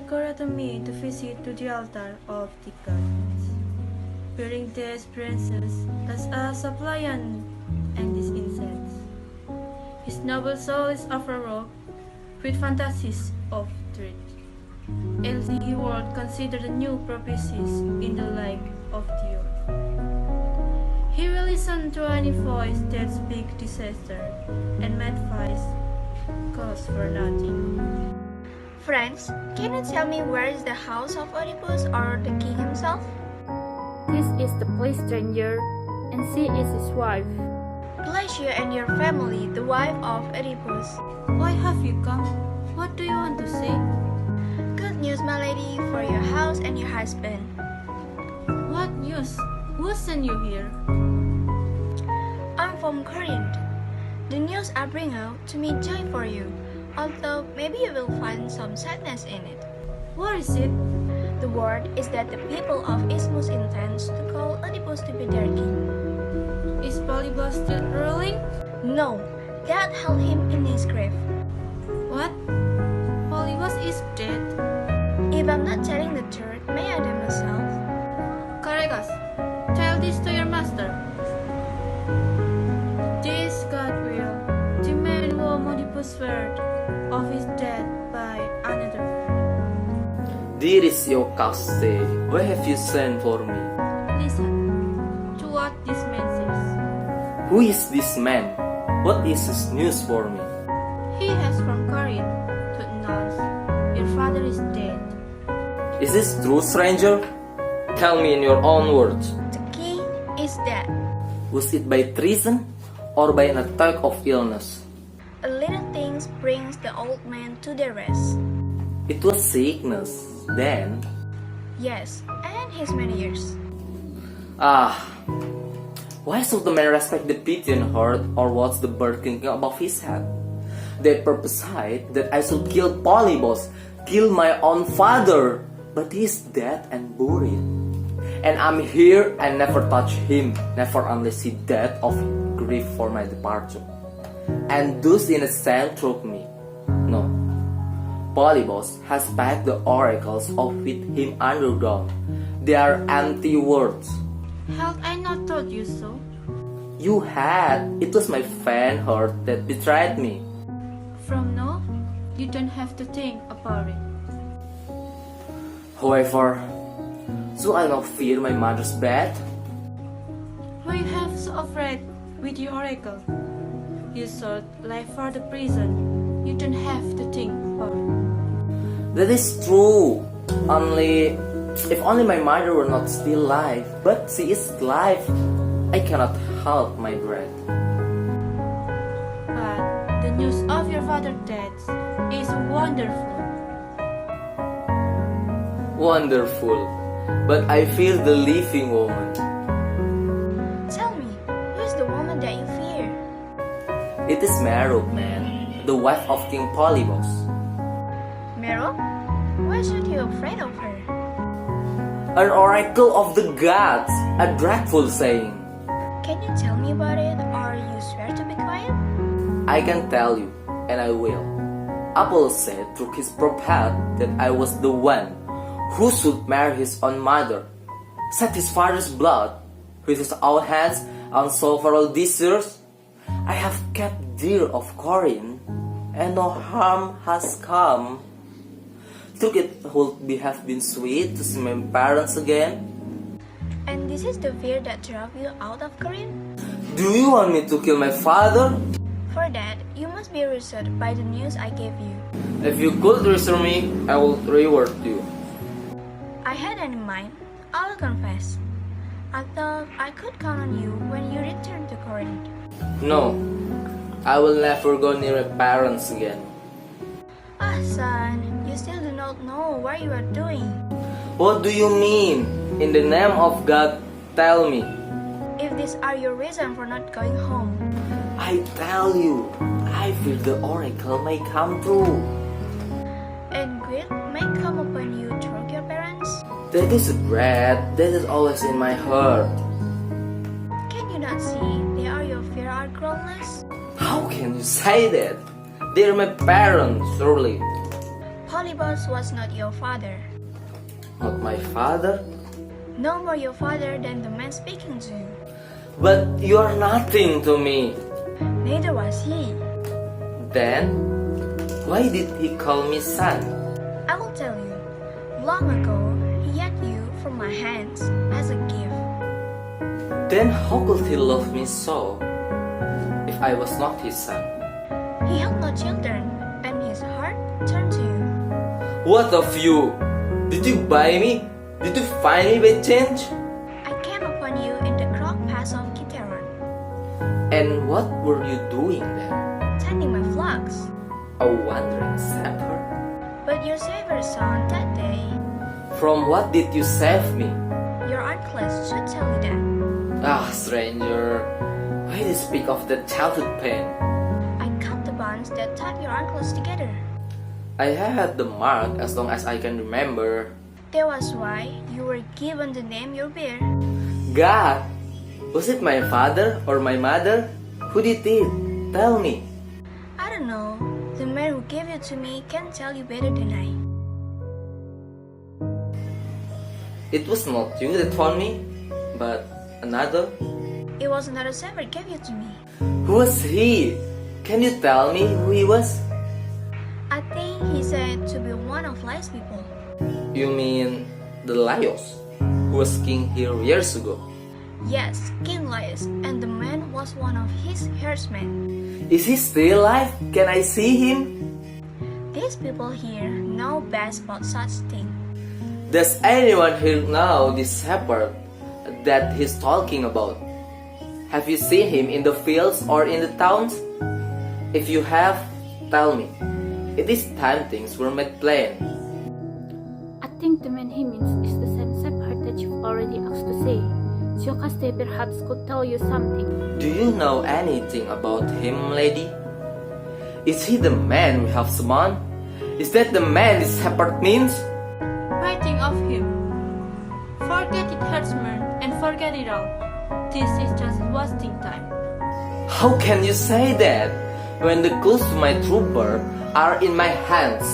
occurred to me to visit to the altar of the gods, bearing these branches as a suppliant and this incense. His noble soul is overwrought with fantasies of truth, and he would consider the new prophecies in the light of the earth. He will listen to any voice that speaks disaster and mad advice cause for nothing. Friends, can you tell me where is the house of Oedipus or the king himself? This is the place, stranger, and she is his wife. Bless you and your family, the wife of Oedipus. Why have you come? What do you want to say? Good news, my lady, for your house and your husband. What news? Who sent you here? I'm from Corinth. The news I bring out to mean joy for you, although maybe you will find some sadness in it. What is it? The word is that the people of Isthmus intends to call Oedipus to be their king. Is Polybus still ruling? No, God held him in his grave. What? Polybus is dead? If I'm not telling the truth, may I do myself? Courageous, tell this to your master. This God will demand whom Oedipus word of his death by another. Dear is your castle, why have you sent for me? Listen to what this man says. Who is this man? What is his news for me? He has from Corinth to announce your father is dead. Is this true, stranger? Tell me in your own words. The king is dead. Was it by treason or by an attack of illness? A little thing brings the old man to the rest. It was sickness, then. Yes, and his many years. Why should the man respect the pigeon herd or what's the bird thinking above his head? They prophesied that I should kill Polybus, kill my own father, but he is dead and buried. And I'm here and never touch him, never unless he died of grief for my departure. And those innocent took me. No. Polybus has packed the oracles of with him underground. They are empty words. Had I not told you so? You had. It was my fan heart that betrayed me. From now, you don't have to think about it. However, should I not fear my mother's death? Why you have so afraid with your oracle? You should live for the prison. You don't have to think about it. That is true. If only my mother were not still alive. But she is alive. I cannot help my dread. But the news of your father's death is wonderful. Wonderful. But I feel the living woman. Tell me, who is the woman that you fear? It is Meru, man, the wife of King Polybus. Meryl? Why should you be afraid of her? An oracle of the gods, a dreadful saying. Can you tell me about it, or you swear to be quiet? I can tell you, and I will. Apollo said through his prophet that I was the one who should marry his own mother, shed his father's blood with his own hands on several desires. I have kept dear of Corinth, and no harm has come. Through it would have been sweet to see my parents again. And this is the fear that drove you out of Corinth? Do you want me to kill my father? For that, you must be reassured by the news I gave you. If you could reassure me, I will reward you. I had an in mind, I'll confess. I thought I could count on you when you return to Corinth. No, I will never go near my parents again. Son, you still do not know what you are doing. What do you mean? In the name of God, tell me. If these are your reason for not going home. I tell you, I fear the oracle may come true. And guilt may come upon you through your parents. That is a dread that is always in my heart. Can you not see they are your fear are groundless? How can you say that? They are my parents, surely. Oedipus was not your father. Not my father? No more your father than the man speaking to you. But you are nothing to me. Neither was he. Then, why did he call me son? I will tell you. Long ago, he had you from my hands as a gift. Then how could he love me so, if I was not his son? He had no children, and his heart turned to you. What of you? Did you buy me? Did you find me by chance? I came upon you in the crop pass of Kiteron, And what were you doing then? tending my flocks. A wandering shepherd? But your Savior son that day, From what did you save me? your uncles should tell you that. Ah, stranger, why do you speak of that childhood pain? I cut the bonds that tied your uncles together. I had the mark as long as I can remember. That was why you were given the name you bear. God, was it my father or my mother? Who did it? Tell me. I don't know. The man who gave you to me can tell you better than I. It was not you that found me, but another. It was another shepherd gave you to me. Who was he? Can you tell me who he was? I think he said to be one of Lai's people. You mean the Laios, who was king here years ago? Yes, King Laius, and the man was one of his herdsmen. Is he still alive? Can I see him? These people here know best about such things. Does anyone here know this shepherd that he's talking about? Have you seen him in the fields or in the towns? If you have, tell me. It is time things were made plain. I think the man he means is the same shepherd that you've already asked to say. Jocaste perhaps could tell you something. Do you know anything about him, lady? Is he the man we have summoned? Is that the man this shepherd means? Writing of him. Forget it, herdsman, and forget it all. This is just wasting time. How can you say that when the clues to my true birth are in my hands?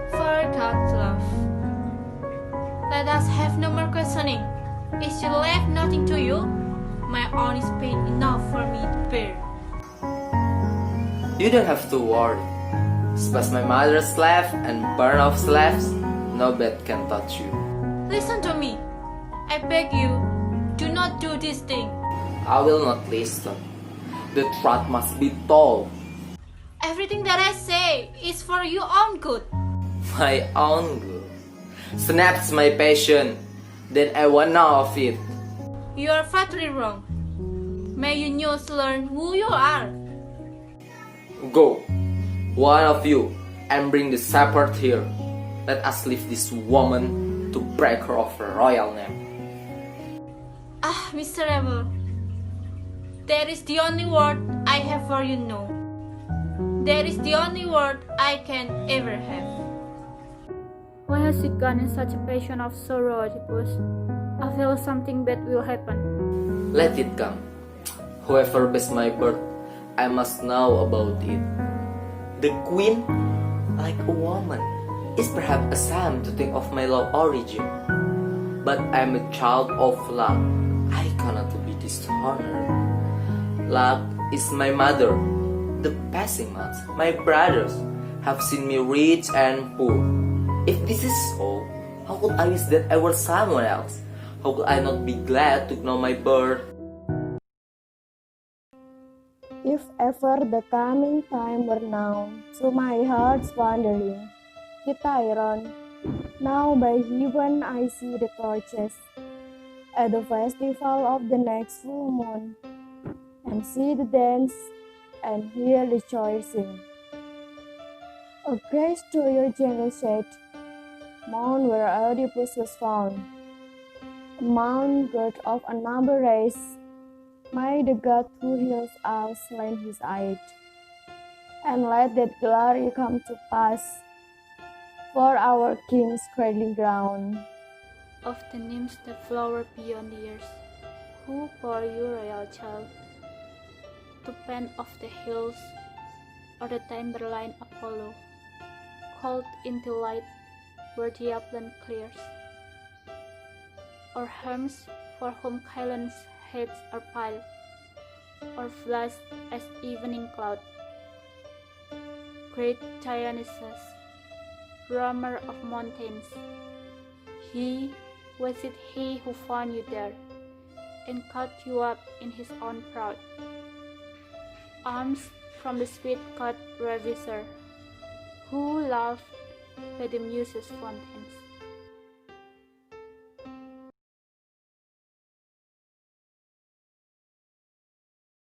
For God's love, let us have no more questioning. Is she left nothing to you? My own is pain enough for me to bear. You don't have to worry. Splash my mother's slave and burn off slaves, no bed can touch you. Listen to me. I beg you, do not do this thing. I will not listen. The truth must be told. Everything that I say is for your own good. My own good. Snaps my passion. Then I want none of it. You are fatally wrong. May you news learn who you are. Go, one of you, and bring the shepherd here. Let us leave this woman to break her of her royal name. Ah, miserable. That is the only word I have for you, no. That is the only word I can ever have. Why has he gone in such a passion of sorrow, Oedipus? I feel something bad will happen. Let it come. Whoever bears my birth, I must know about it. The queen, like a woman, is perhaps ashamed to think of my low origin. But I am a child of luck. I cannot be dishonored. Luck is my mother. The passing months, my brothers have seen me rich and poor. If this is so, how could I wish that I were someone else? How could I not be glad to know my birth? If ever the coming time were known, to my heart's wandering, Kiteron, now by heaven I see the torches, at the festival of the next full moon, and see the dance, and hear the rejoicing. A grace to your gentle shade, mount where Oedipus was found, a mount girt of a noble race. May the God who heals us lend his aid, and let that glory come to pass for our King's cradling ground. Of the nymphs that flower beyond the years, who bore you, royal child, to pen of the hills, or the timberline Apollo, called into light where the upland clears, or herms for whom Kylan's heads are piled, or flushed as evening cloud. Great Dionysus, roamer of mountains, was it he who found you there, and caught you up in his own proud arms from the sweet-cut ravisher, who laughed by the Muses' fountain?